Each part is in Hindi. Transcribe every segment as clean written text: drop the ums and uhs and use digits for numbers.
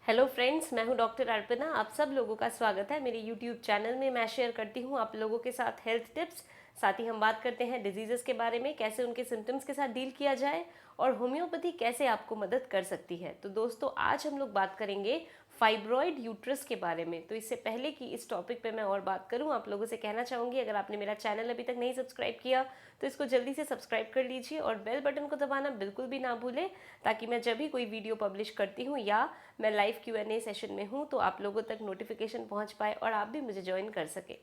हेलो फ्रेंड्स, मैं हूं डॉक्टर अर्पना। आप सब लोगों का स्वागत है मेरे यूट्यूब चैनल में। मैं शेयर करती हूं आप लोगों के साथ हेल्थ टिप्स। साथ ही हम बात करते हैं डिजीज़ेस के बारे में, कैसे उनके सिम्टम्स के साथ डील किया जाए और होम्योपैथी कैसे आपको मदद कर सकती है। तो दोस्तों, आज हम लोग बात करेंगे फाइब्रॉयड यूट्रस के बारे में। तो इससे पहले कि इस टॉपिक पे मैं और बात करूं, आप लोगों से कहना चाहूँगी, अगर आपने मेरा चैनल अभी तक नहीं सब्सक्राइब किया तो इसको जल्दी से सब्सक्राइब कर लीजिए और बेल बटन को दबाना बिल्कुल भी ना भूलें, ताकि मैं जब भी कोई वीडियो पब्लिश करती हूँ या मैं लाइव Q&A सेशन में हूँ तो आप लोगों तक नोटिफिकेशन पहुँच पाए और आप भी मुझे ज्वाइन कर सके।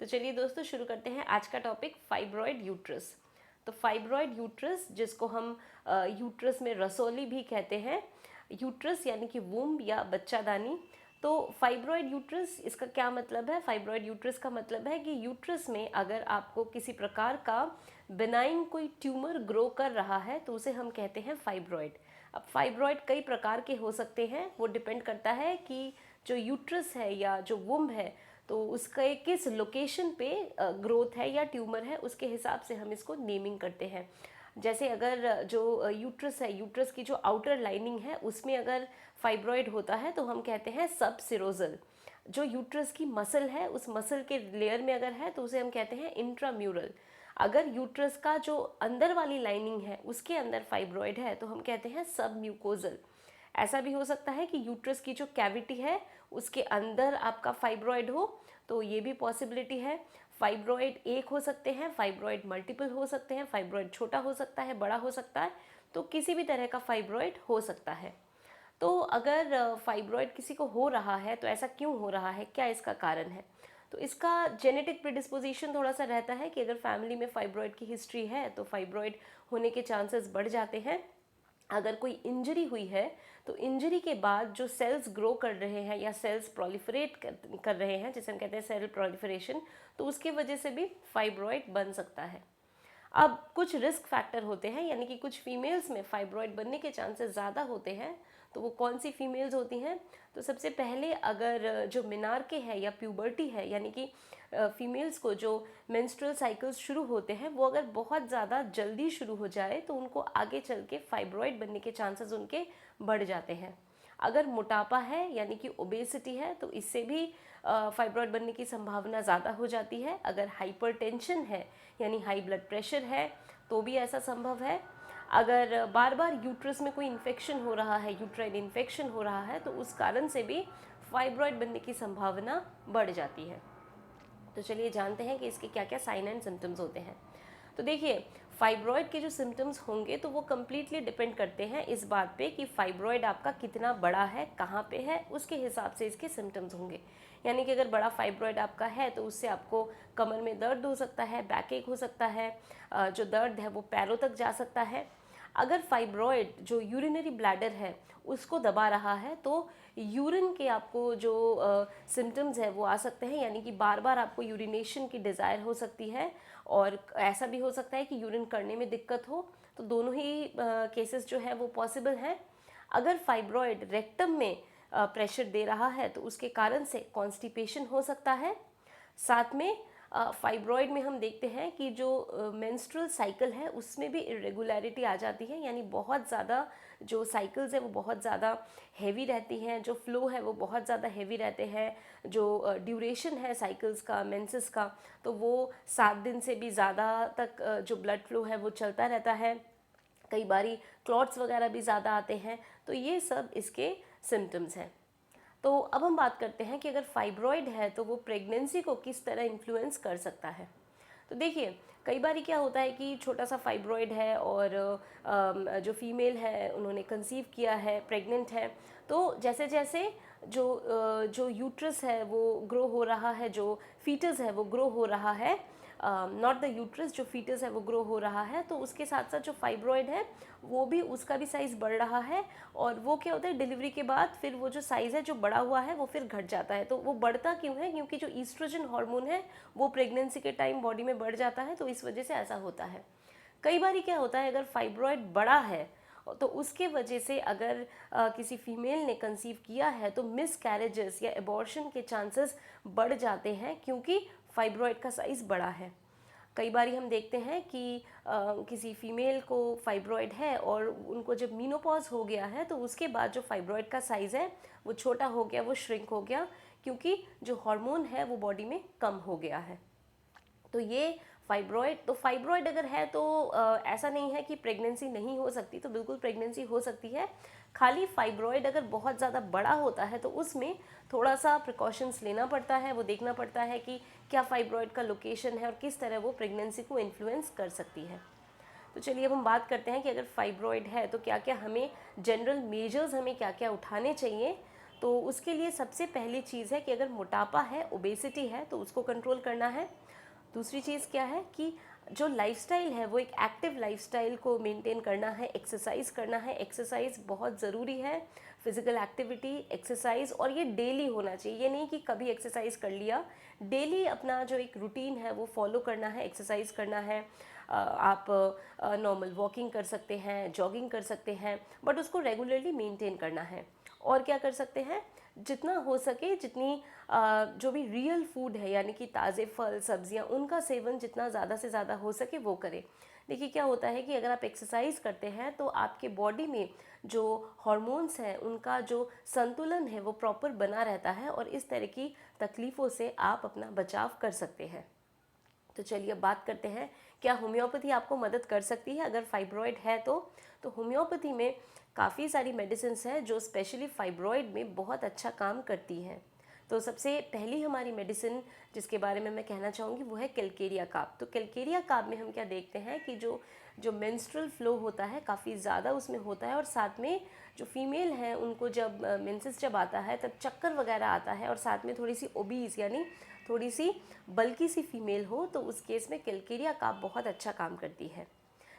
तो चलिए दोस्तों, शुरू करते हैं आज का टॉपिक, फाइब्रॉयड यूट्रस। तो फाइब्रॉयड यूट्रस, जिसको हम यूट्रस में रसौली भी कहते हैं, यूट्रस यानी कि वूम्ब या बच्चादानी। तो फाइब्रॉयड यूट्रस, इसका क्या मतलब है? फाइब्रॉयड यूट्रस का मतलब है कि यूट्रस में अगर आपको किसी प्रकार का बिनाइन कोई ट्यूमर ग्रो कर रहा है तो उसे हम कहते हैं फाइब्रॉयड। अब फाइब्रॉयड कई प्रकार के हो सकते हैं, वो डिपेंड करता है कि जो यूट्रस है या जो वुम्ब है तो उसका किस लोकेशन पे ग्रोथ है या ट्यूमर है, उसके हिसाब से हम इसको नेमिंग करते हैं। जैसे अगर जो यूट्रस है, यूट्रस की जो आउटर लाइनिंग है उसमें अगर फाइब्रॉयड होता है तो हम कहते हैं सब सिरोजल। जो यूट्रस की मसल है उस मसल के लेयर में अगर है तो उसे हम कहते हैं इंट्राम्यूरल। अगर यूट्रस का जो अंदर वाली लाइनिंग है उसके अंदर फाइब्रॉयड है तो हम कहते हैं सब म्यूकोजल। ऐसा भी हो सकता है कि यूट्रस की जो कैविटी है उसके अंदर आपका फाइब्रॉयड हो, तो ये भी पॉसिबिलिटी है। फाइब्रॉयड एक हो सकते हैं, फाइब्रॉयड मल्टीपल हो सकते हैं, फाइब्रॉयड छोटा हो सकता है, बड़ा हो सकता है, तो किसी भी तरह का फाइब्रॉयड हो सकता है। तो अगर फाइब्रॉयड किसी को हो रहा है तो ऐसा क्यों हो रहा है, क्या इसका कारण है? तो इसका जेनेटिक प्रिडिस्पोजिशन थोड़ा सा रहता है कि अगर फैमिली में फाइब्रॉयड की हिस्ट्री है तो फाइब्रॉयड होने के चांसेस बढ़ जाते हैं। अगर कोई इंजरी हुई है तो इंजरी के बाद जो सेल्स ग्रो कर रहे हैं या सेल्स प्रोलिफरेट कर रहे हैं, जिसे हम कहते हैं सेल प्रोलिफरेशन, तो उसकी वजह से भी फाइब्रॉयड बन सकता है। अब कुछ रिस्क फैक्टर होते हैं, यानी कि कुछ फीमेल्स में फाइब्रॉयड बनने के चांसेस ज़्यादा होते हैं। तो वो कौन सी फीमेल्स होती हैं? तो सबसे पहले अगर जो मिनार्के है या प्यूबर्टी है, यानी कि फीमेल्स को जो मेंस्ट्रुअल साइकिल्स शुरू होते हैं वो अगर बहुत ज़्यादा जल्दी शुरू हो जाए तो उनको आगे चल के फाइब्रॉयड बनने के चांसेस उनके बढ़ जाते हैं। अगर मोटापा है यानी कि ओबेसिटी है तो इससे भी फाइब्रॉयड बनने की संभावना ज़्यादा हो जाती है। अगर हाइपरटेंशन है यानी हाई ब्लड प्रेशर है तो भी ऐसा संभव है। अगर बार बार यूट्रस में कोई इन्फेक्शन हो रहा है, यूट्राइन इन्फेक्शन हो रहा है, तो उस कारण से भी फाइब्रॉयड बनने की संभावना बढ़ जाती है। तो चलिए जानते हैं कि इसके क्या क्या साइन एंड सिम्टम्स होते हैं। तो देखिए, फाइब्रॉयड के जो सिम्टम्स होंगे तो वो कम्प्लीटली डिपेंड करते हैं इस बात पे कि फाइब्रॉयड आपका कितना बड़ा है, कहाँ पे है, उसके हिसाब से इसके सिम्टम्स होंगे। यानी कि अगर बड़ा फाइब्रॉयड आपका है तो उससे आपको कमर में दर्द हो सकता है, बैक एक हो सकता है, जो दर्द है वो पैरों तक जा सकता है। अगर फाइब्रॉयड जो यूरिनरी ब्लैडर है उसको दबा रहा है तो यूरिन के आपको जो सिम्टम्स है वो आ सकते हैं, यानी कि बार बार आपको यूरिनेशन की डिज़ायर हो सकती है और ऐसा भी हो सकता है कि यूरिन करने में दिक्कत हो। तो दोनों ही केसेस जो है वो पॉसिबल हैं। अगर फाइब्रॉयड रेक्टम में प्रेशर दे रहा है तो उसके कारण से कॉन्स्टिपेशन हो सकता है। साथ में फाइब्रॉयड में हम देखते हैं कि जो मेंस्ट्रुअल साइकिल है उसमें भी इरेगुलरिटी आ जाती है, यानी बहुत ज़्यादा जो साइकिल्स है वो बहुत ज़्यादा हैवी रहती हैं, जो फ्लो है वो बहुत ज़्यादा हैवी रहते हैं, जो ड्यूरेशन है साइकिल्स का, मेंसेस का, तो वो 7 दिन से भी ज़्यादा तक जो ब्लड फ्लो है वो चलता रहता है। कई बारी क्लॉट्स वगैरह भी ज़्यादा आते हैं। तो ये सब इसके सिम्टम्स हैं। तो अब हम बात करते हैं कि अगर फाइब्रॉयड है तो वो प्रेगनेंसी को किस तरह इन्फ्लुएंस कर सकता है। तो देखिए, कई बार क्या होता है कि छोटा सा फाइब्रॉयड है और जो फीमेल है उन्होंने कंसीव किया है, प्रेग्नेंट है, तो जैसे जैसे जो यूट्रस है वो ग्रो हो रहा है, जो फीटस है वो ग्रो हो रहा है, नॉट द यूट्रस, जो फीटस है वो ग्रो हो रहा है, तो उसके साथ साथ जो फाइब्रॉयड है वो भी, उसका भी साइज़ बढ़ रहा है। और वो क्या होता है, डिलीवरी के बाद फिर वो जो साइज़ है जो बड़ा हुआ है वो फिर घट जाता है। तो वो बढ़ता क्यों है? क्योंकि जो ईस्ट्रोजन हार्मोन है वो प्रेगनेंसी के टाइम बॉडी में बढ़ जाता है, तो इस वजह से ऐसा होता है। कई बार क्या होता है, अगर फाइब्रॉयड बड़ा है तो उसके वजह से अगर किसी फीमेल ने कंसीव किया है तो मिस कैरेजेस या एबॉर्शन के चांसेस बढ़ जाते हैं, क्योंकि फाइब्रॉयड का साइज़ बड़ा है। कई बार हम देखते हैं कि किसी फीमेल को फाइब्रॉइड है और उनको जब मीनोपॉज हो गया है तो उसके बाद जो फाइब्रॉइड का साइज़ है वो छोटा हो गया, वो श्रिंक हो गया, क्योंकि जो हार्मोन है वो बॉडी में कम हो गया है। तो ये फाइब्रॉइड अगर है तो ऐसा नहीं है कि प्रेगनेंसी नहीं हो सकती, तो बिल्कुल प्रेगनेंसी हो सकती है। खाली फाइब्रॉइड अगर बहुत ज़्यादा बड़ा होता है तो उसमें थोड़ा सा प्रिकॉशंस लेना पड़ता है, वो देखना पड़ता है कि क्या फाइब्रॉइड का लोकेशन है और किस तरह वो प्रेगनेंसी को इन्फ्लुएंस कर सकती है। तो चलिए अब हम बात करते हैं कि अगर फाइब्रॉइड है तो क्या क्या हमें जनरल मेजर्स हमें क्या क्या उठाने चाहिए। तो उसके लिए सबसे पहली चीज़ है कि अगर मोटापा है, ओबेसिटी है, तो उसको कंट्रोल करना है। दूसरी चीज़ क्या है कि जो लाइफस्टाइल है वो एक एक्टिव लाइफस्टाइल को मेंटेन करना है, एक्सरसाइज करना है। एक्सरसाइज बहुत ज़रूरी है, फिजिकल एक्टिविटी, एक्सरसाइज, और ये डेली होना चाहिए। ये नहीं कि कभी एक्सरसाइज कर लिया, डेली अपना जो एक रूटीन है वो फॉलो करना है, एक्सरसाइज करना है। आप नॉर्मल वॉकिंग कर सकते हैं, जॉगिंग कर सकते हैं, बट उसको रेगुलरली मेंटेन करना है। और क्या कर सकते हैं, जितना हो सके, जितनी जो भी रियल फूड है यानी कि ताज़े फल सब्जियां, उनका सेवन जितना ज़्यादा से ज़्यादा हो सके वो करें। देखिए क्या होता है कि अगर आप एक्सरसाइज करते हैं तो आपके बॉडी में जो हार्मोन्स हैं उनका जो संतुलन है वो प्रॉपर बना रहता है, और इस तरह की तकलीफ़ों से आप अपना बचाव कर सकते हैं। तो चलिए अब बात करते हैं, क्या होम्योपैथी आपको मदद कर सकती है अगर फाइब्रॉइड है तो होम्योपैथी में काफ़ी सारी मेडिसिन्स हैं जो स्पेशली फाइब्रॉइड में बहुत अच्छा काम करती हैं। तो सबसे पहली हमारी मेडिसिन जिसके बारे में मैं कहना चाहूँगी वो है कैलकेरिया काब। तो कैलकेरिया काब में हम क्या देखते हैं कि जो जो मेंस्ट्रुअल फ्लो होता है काफ़ी ज़्यादा उसमें होता है, और साथ में जो फीमेल हैं उनको जब मेंसेस जब आता है तब चक्कर वगैरह आता है, और साथ में थोड़ी सी ओबीज यानी थोड़ी सी बल्की सी फीमेल हो, तो उस केस में कैलकेरिया काब बहुत अच्छा काम करती है।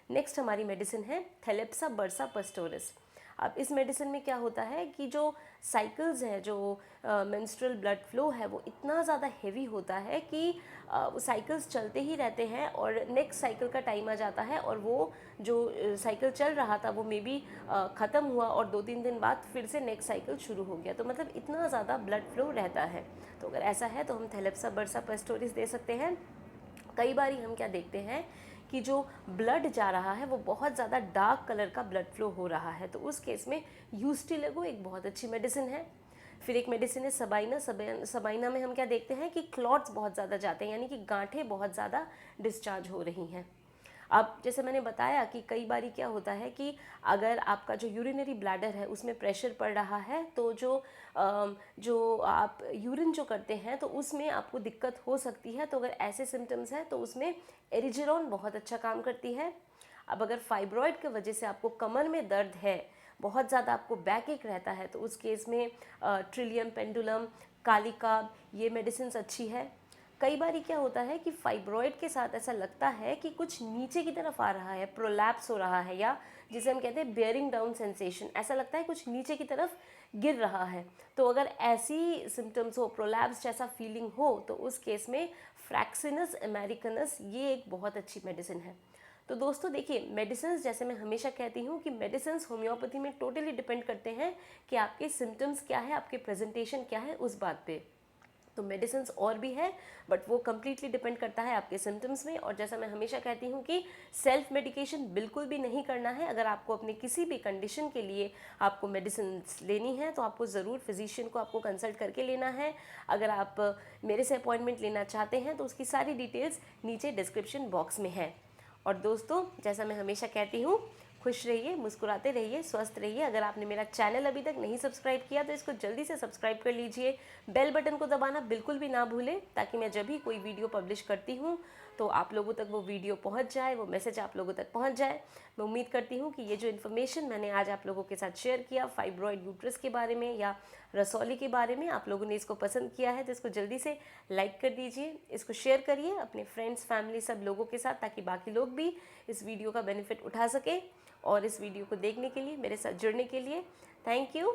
नेक्स्ट हमारी मेडिसिन है थैलेप्सा बर्सा पास्टोरिस। अब इस मेडिसिन में क्या होता है कि जो साइकिल्स हैं, जो मेंस्ट्रुअल ब्लड फ्लो है वो इतना ज़्यादा हेवी होता है कि वो साइकिल्स चलते ही रहते हैं, और नेक्स्ट साइकिल का टाइम आ जाता है और वो जो साइकिल चल रहा था वो मे बी ख़त्म हुआ और 2-3 दिन बाद फिर से नेक्स्ट साइकिल शुरू हो गया। तो मतलब इतना ज़्यादा ब्लड फ्लो रहता है। तो अगर ऐसा है तो हम थैलेप्सा बर्सा पास्टोरिस दे सकते हैं। कई बार हम क्या देखते हैं कि जो ब्लड जा रहा है वो बहुत ज़्यादा डार्क कलर का ब्लड फ्लो हो रहा है, तो उस केस में यूस्टिलेगो एक बहुत अच्छी मेडिसिन है। फिर एक मेडिसिन है सबाइना। सबाइना में हम क्या देखते हैं कि क्लॉट्स बहुत ज़्यादा जाते हैं, यानी कि गांठें बहुत ज़्यादा डिस्चार्ज हो रही हैं। अब जैसे मैंने बताया कि कई बारी क्या होता है कि अगर आपका जो यूरिनरी ब्लैडर है उसमें प्रेशर पड़ रहा है, तो जो आप यूरिन जो करते हैं तो उसमें आपको दिक्कत हो सकती है। तो अगर ऐसे सिम्टम्स हैं तो उसमें एरिजिरोन बहुत अच्छा काम करती है। अब अगर फाइब्रॉइड की वजह से आपको कमर में दर्द है, बहुत ज़्यादा आपको बैक एक रहता है, तो उस केस में ट्रिलियम पेंडुलम, कालिका, ये मेडिसिन अच्छी है। कई बार क्या होता है कि फाइब्रॉइड के साथ ऐसा लगता है कि कुछ नीचे की तरफ आ रहा है, प्रोलैप्स हो रहा है, या जिसे हम कहते हैं बियरिंग डाउन सेंसेशन, ऐसा लगता है कुछ नीचे की तरफ गिर रहा है। तो अगर ऐसी सिम्टम्स हो, प्रोलैप्स जैसा फीलिंग हो, तो उस केस में फ्रैक्सिनस अमेरिकनस ये एक बहुत अच्छी मेडिसिन है। तो दोस्तों देखिए, मेडिसिन जैसे मैं हमेशा कहती हूँ कि मेडिसिन होम्योपैथी में टोटली डिपेंड करते हैं कि आपके सिम्टम्स क्या है, आपके प्रेजेंटेशन क्या है, उस बात पे। तो मेडिसिन और भी है, बट वो कम्प्लीटली डिपेंड करता है आपके सिम्टम्स में। और जैसा मैं हमेशा कहती हूँ कि सेल्फ मेडिकेशन बिल्कुल भी नहीं करना है। अगर आपको अपने किसी भी कंडीशन के लिए आपको मेडिसिन लेनी है तो आपको ज़रूर फिजिशियन को आपको कंसल्ट करके लेना है। अगर आप मेरे से अपॉइंटमेंट लेना चाहते हैं तो उसकी सारी डिटेल्स नीचे डिस्क्रिप्शन बॉक्स में है। और दोस्तों जैसा मैं हमेशा कहती हूँ, खुश रहिए, मुस्कुराते रहिए, स्वस्थ रहिए। अगर आपने मेरा चैनल अभी तक नहीं सब्सक्राइब किया तो इसको जल्दी से सब्सक्राइब कर लीजिए। बेल बटन को दबाना बिल्कुल भी ना भूलें, ताकि मैं जब भी कोई वीडियो पब्लिश करती हूँ तो आप लोगों तक वो वीडियो पहुँच जाए, वो मैसेज आप लोगों तक पहुँच जाए। मैं उम्मीद करती हूँ कि ये जो इन्फॉर्मेशन मैंने आज आप लोगों के साथ शेयर किया फाइब्रॉइड यूट्रस के बारे में या रसौली के बारे में, आप लोगों ने इसको पसंद किया है तो इसको जल्दी से लाइक कर दीजिए, इसको शेयर करिए अपने फ्रेंड्स, फैमिली, सब लोगों के साथ, ताकि बाकी लोग भी इस वीडियो का बेनिफिट उठा सके। और इस वीडियो को देखने के लिए, मेरे साथ जुड़ने के लिए थैंक यू।